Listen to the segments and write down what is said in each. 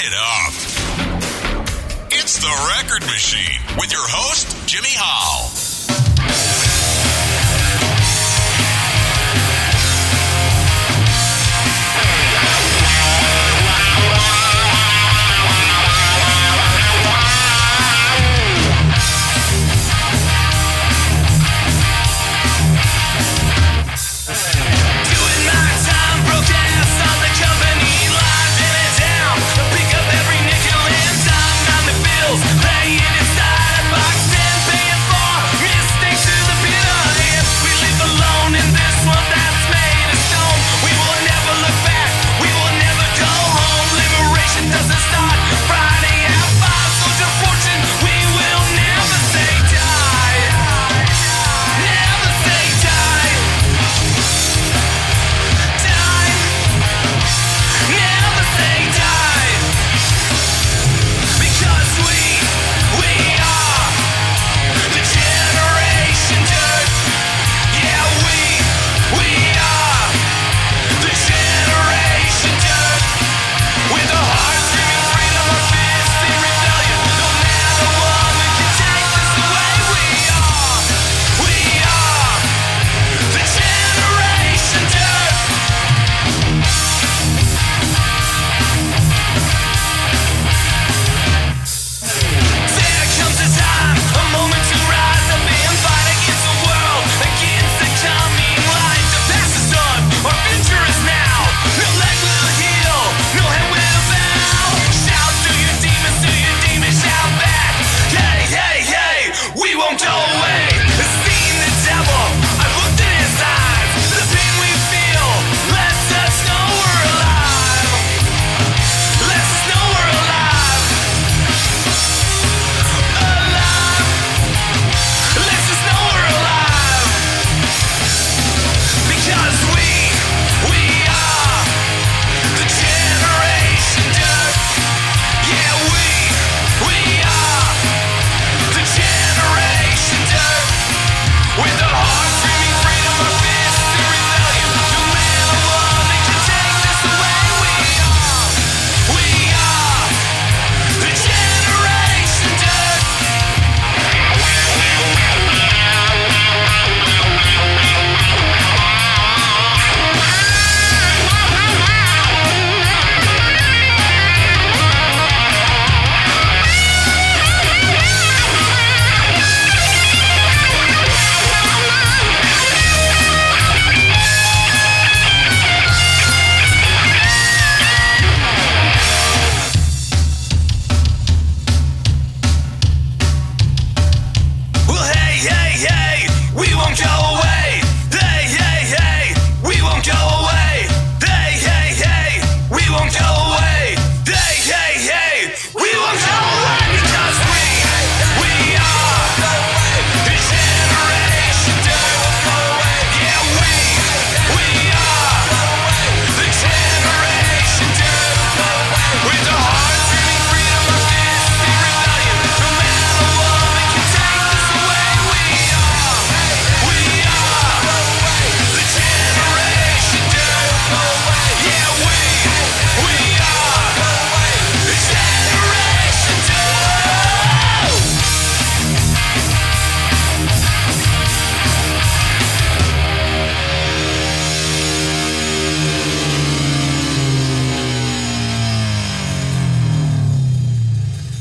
it up. It's The Record Machine with your host, Jimmy Howell.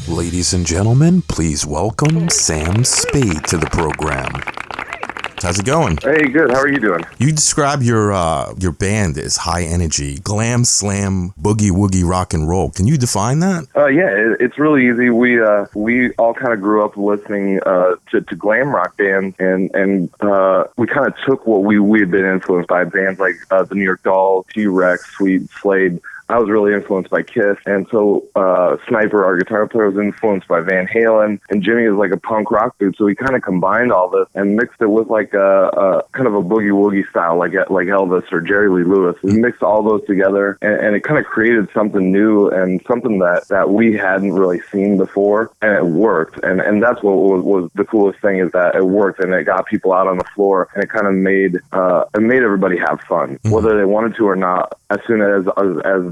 Ladies and gentlemen, please welcome Sam Spade to the program. How's it going? Hey, good. How are you doing? You describe your band as high energy, glam, slam, boogie woogie, rock and roll. Can you define that? Yeah, it's really easy. We all kind of grew up listening to glam rock bands, and we kind of took what we had been influenced by bands like the New York Dolls, T-Rex, Sweet, Slade. I was really influenced by Kiss, and so Sniper, our guitar player, was influenced by Van Halen, and Jimmy is like a punk rock dude, so we kind of combined all this and mixed it with like a kind of a boogie woogie style, like Elvis or Jerry Lee Lewis. We mixed all those together, and it kind of created something new and something that we hadn't really seen before, and it worked. And that's what was the coolest thing, is that it worked, and it got people out on the floor, and it kind of made everybody have fun, whether they wanted to or not. As soon as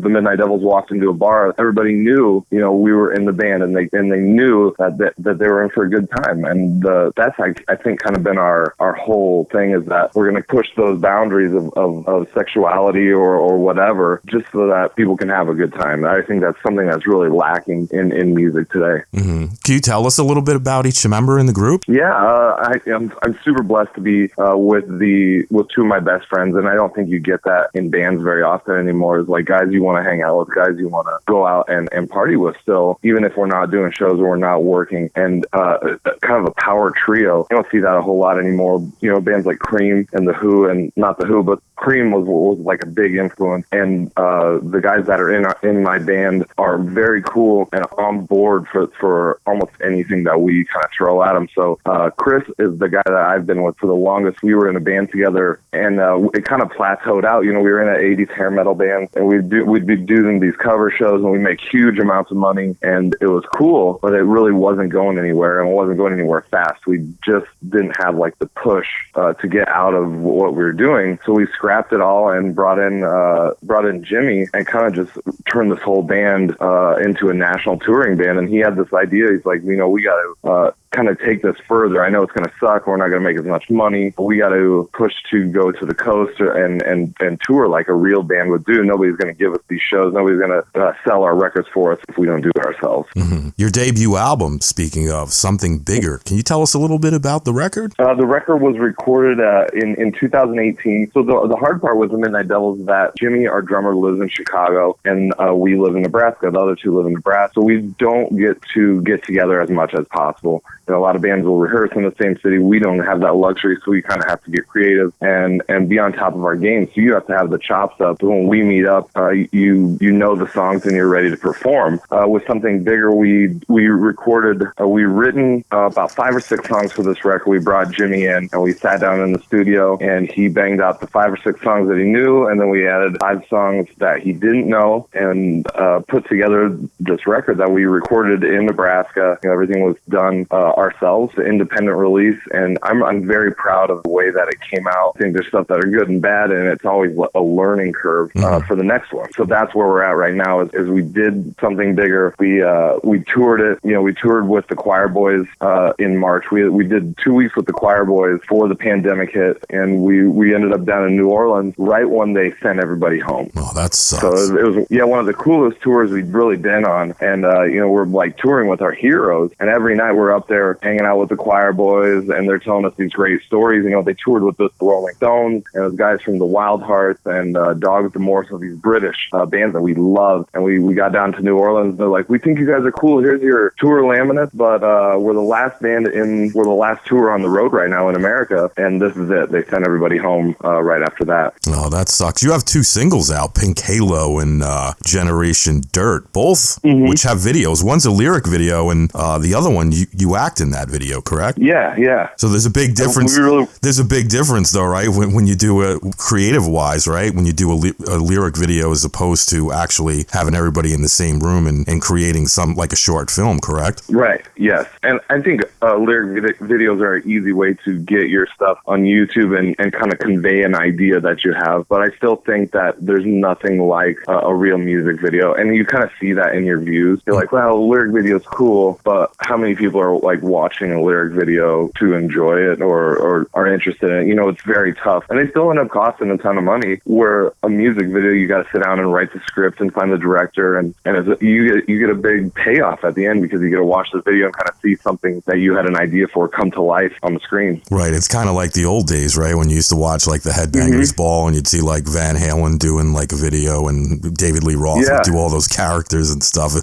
the Midnight Devils walked into a bar, everybody knew, you know, we were in the band, and they knew that they were in for a good time. And that's, I think, kind of been our whole thing, is that we're going to push those boundaries of sexuality or whatever, just so that people can have a good time. I think that's something that's really lacking in music today. Mm-hmm. Can you tell us a little bit about each member in the group? Yeah, I'm super blessed to be with two of my best friends, and I don't think you get that in bands very often anymore. It's like guys you want to hang out with, guys you want to go out and party with still, even if we're not doing shows or we're not working, and kind of a power trio. You don't see that a whole lot anymore. You know, bands like Cream and The Who, and not The Who, but Cream was like a big influence, and the guys that are in my band are very cool and on board for almost anything that we kind of throw at them. So Chris is the guy that I've been with for the longest. We were in a band together, and it kind of plateaued out. You know, we were in an 80s hair metal band, and we'd be doing these cover shows, and we make huge amounts of money, and it was cool, but it really wasn't going anywhere, and it wasn't going anywhere fast. We just didn't have like the push to get out of what we were doing, so we scrapped it all and brought in Jimmy, and kind of just turned this whole band into a national touring band. And he had this idea. He's like, you know, we got to kind of take this further. I know it's going to suck. We're not going to make as much money, but we got to push to go to the coast and tour like a real band would do. Nobody's going to give us these shows. Nobody's going to sell our records for us if we don't do it ourselves. Mm-hmm. Your debut album, speaking of Something Bigger, can you tell us a little bit about the record? The record was recorded in 2018. So the hard part with the Midnight Devils is that Jimmy, our drummer, lives in Chicago, and we live in Nebraska. The other two live in Nebraska. So we don't get to get together as much as possible. You know, a lot of bands will rehearse in the same city. We don't have that luxury, so we kind of have to get creative and be on top of our game. So you have to have the chops up. So when we meet up, you know the songs and you're ready to perform. With Something Bigger, we written about 5 or 6 songs for this record. We brought Jimmy in, and we sat down in the studio, and he banged out the 5 or 6 songs that he knew, and then we added 5 songs that he didn't know, and put together this record that we recorded in Nebraska. You know, everything was done ourselves, the independent release, and I'm very proud of the way that it came out. I think there's stuff that are good and bad, and it's always a learning curve for the next one. So that's where we're at right now. Is we did Something Bigger. We toured it. You know, we toured with the Choir Boys in March. We did 2 weeks with the Choir Boys before the pandemic hit, and we ended up down in New Orleans right when they sent everybody home. Oh, that sucks. So it was one of the coolest tours we'd really been on, and you know, we're like touring with our heroes, and every night we're up there hanging out with the Choir Boys, and they're telling us these great stories. You know, they toured with the Rolling Stones, and those guys from the Wild Hearts and Dogs the Morse, of these British bands that we love. And we got down to New Orleans, and they're like, we think you guys are cool. Here's your tour laminate, but we're the last we're the last tour on the road right now in America, and this is it. They sent everybody home right after that. Oh, that sucks. You have 2 singles out, Pink Halo and Generation Durt, both which have videos. One's a lyric video, and the other one, you act in that video, correct? Yeah. So there's a big difference. There's a big difference, though, right? When you do a creative-wise, right? When you do a lyric video as opposed to actually having everybody in the same room and creating some, like a short film, correct? Right, yes. And I think lyric videos are an easy way to get your stuff on YouTube and kind of convey an idea that you have. But I still think that there's nothing like a real music video. And you kind of see that in your views. You're like, well, a lyric video is cool, but how many people are like watching a lyric video to enjoy it or are interested in it? You know, it's very tough. And they still end up costing a ton of money, where a music video, you got to sit down and write the script and find the director. And you get a big payoff at the end, because you get to watch the video and kind of see something that you had an idea for come to life on the screen. Right. It's kind of like the old days, right? When you used to watch like the Headbangers Ball, and you'd see like Van Halen doing like a video, and David Lee Roth would do all those characters and stuff.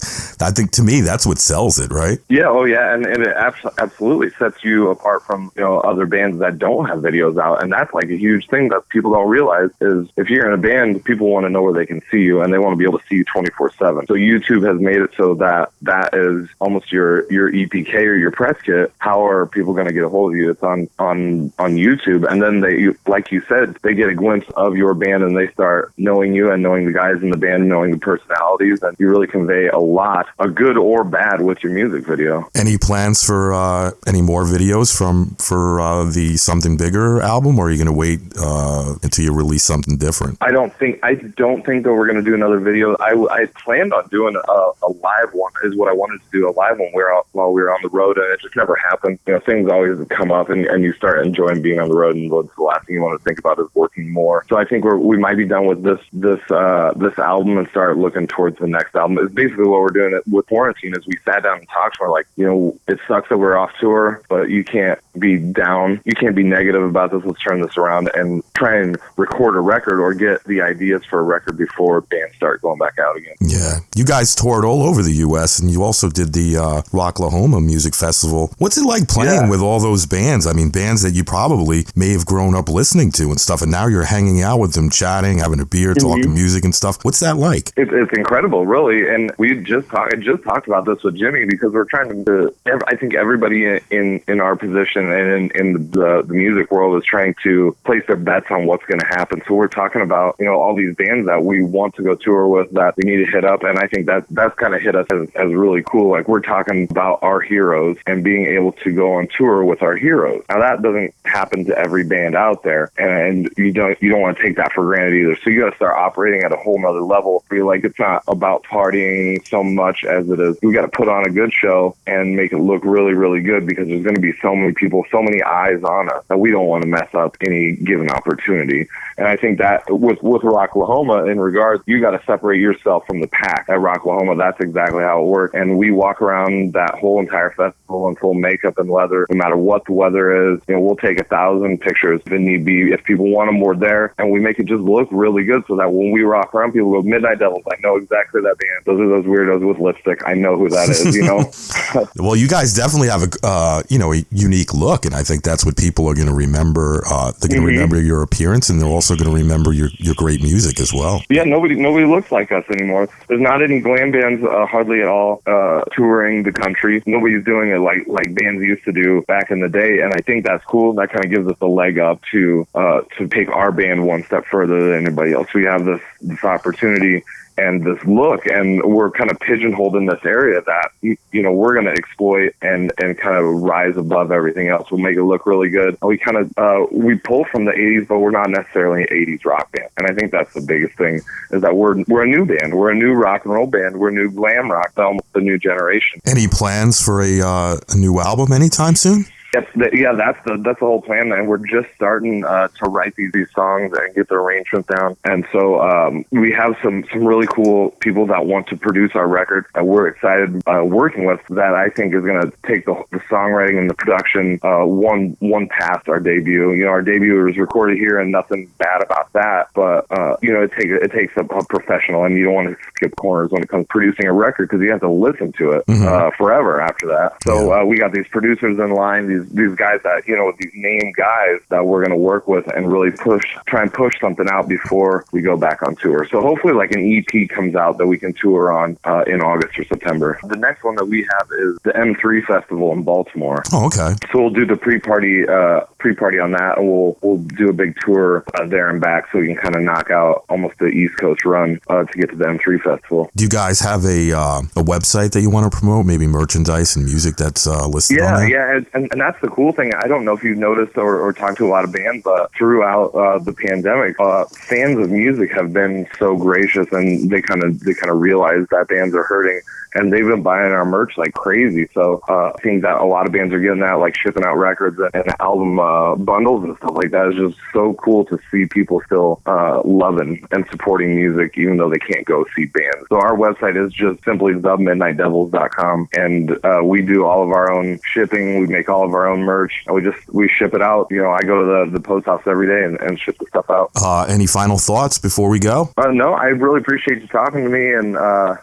I think, to me, that's what sells it, right? Yeah. Oh, yeah. And it absolutely sets you apart from, you know, other bands that don't have videos out. And that's like a huge thing that people don't realize, is if you're in a band, people want to know where they can see you, and they want to be able to see you 24/7. So YouTube has made it so that is almost your EPK or your press kit. How are people going to get a hold of you? It's on YouTube. And then like you said, they get a glimpse of your band, and they start knowing you and knowing the guys in the band, knowing the personalities, and you really convey a lot, a good or bad, with your music video. Any plans for any more videos for the Something Bigger album, or are you going to wait until you release something different? I don't think that we're going to do another video. I planned on doing a live one, is what I wanted to do, a live one while we were on the road, and it just never happened. You know, things always come up, and you start enjoying being on the road, and the last thing you want to think about is working more. So I think we might be done with this album and start looking towards the next album. It's basically what we're doing with quarantine. Is we sat down and talked. We're like, you know, it sucks that we're off tour, but you can't be down. You can't be negative about this. Let's turn this around and try and record a record or get the ideas for a record before bands start going back out again. Yeah. You guys toured all over the U.S., and you also did the Rocklahoma Music Festival. What's it like playing with all those bands? I mean, bands that you probably may have grown up listening to and stuff, and now you're hanging out with them, chatting, having a beer, talking music and stuff. What's that like? It's incredible, really. And I just talked about this with Jimmy, because we're trying to, I think everybody in our position and in the music world is trying to place their bets on what's going to happen. So we're talking about, you know, all these bands that we want to go tour with that we need to hit up. And I think that's kind of hit us as really cool. Like, we're talking about our heroes and being able to go on tour with our heroes. Now, that doesn't happen to every band out there, and you don't want to take that for granted either. So you got to start operating at a whole nother level. Where you're like, it's not about partying so much as it is, we got to put on a good show and make it look really, really good, because there's going to be so many people, so many eyes on us, that we don't want to mess up any given opportunity. And I think that with Rocklahoma, in regards, you got to separate yourself from the pack. At Rocklahoma, that's exactly how it works. And we walk around that whole entire festival in full makeup and leather, no matter what the weather is. You know, we'll take 1,000 pictures if need be. If people want them, we're there, and we make it just look really good, so that when we rock around, people go, Midnight Devils, I know exactly that band. Those are those weirdos with lipstick. I know who that is, you know? Well, you guys definitely have a unique look, and I think that's what people are going to remember. They're going to remember your appearance, and they're also going to remember your great music as well. Yeah, nobody looks like us anymore. There's not any glam bands hardly at all touring the country. Nobody's doing it like bands used to do back in the day, and I think that's cool. That kind of gives us a leg up to take our band one step further than anybody else. We have this opportunity and this look, and we're kind of pigeonholed in this area that, you know, we're going to exploit and kind of rise above everything else. We'll make it look really good. We kind of we pull from the 80s, but we're not necessarily an 80s rock band. And I think that's the biggest thing, is that we're a new band. We're a new rock and roll band. We're a new glam rock, almost the new generation. Any plans for a new album anytime soon? That's the whole plan, and we're just starting to write these songs and get the arrangement down. And so we have some really cool people that want to produce our record that we're excited working with, that I think is going to take the songwriting and the production one past our debut. You know, our debut was recorded here, and nothing bad about that, but you know, it takes a professional, and you don't want to skip corners when it comes to producing a record, because you have to listen to it forever after that. So we got these producers in line, these guys that, you know, these name guys that we're going to work with and really try and push something out before we go back on tour. So hopefully like an EP comes out that we can tour on in August or September. The next one that we have is the M3 Festival in Baltimore. Oh, okay. So we'll do the pre-party on that, and we'll do a big tour there and back, so we can kind of knock out almost the East Coast run to get to the M3 Festival. Do you guys have a website that you want to promote? Maybe merchandise and music that's listed on there? Yeah, and that's the cool thing. I don't know if you've noticed or talked to a lot of bands, but throughout the pandemic, fans of music have been so gracious, and they kind of realize that bands are hurting, and they've been buying our merch like crazy. So I think that a lot of bands are getting that, like shipping out records and album bundles and stuff like that. Is just so cool to see people still loving and supporting music, even though they can't go see bands. So our website is just simply themidnightdevils.com, and we do all of our own shipping. We make all of our own merch, and we ship it out. You know, I go to the post office every day and ship the stuff out. Any final thoughts before we go? No, I really appreciate you talking to me, and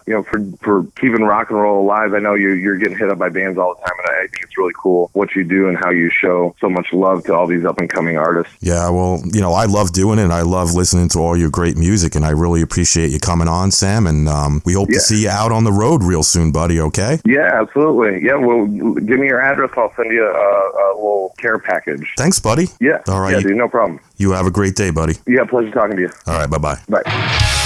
you know, for keeping rock and roll alive. I know you're getting hit up by bands all the time, and I think it's really cool what you do and how you show so much love to all these up and coming artists. Yeah, well, you know, I love doing it. I love listening to all your great music, and I really appreciate you coming on, Sam. And we hope to see you out on the road real soon, buddy. Okay? Yeah, absolutely. Yeah, well, give me your address. I'll send you a little care package. Thanks, buddy. Yeah. All right. Yeah, dude, no problem. You have a great day, buddy. Yeah, pleasure talking to you. All right, bye-bye. Bye.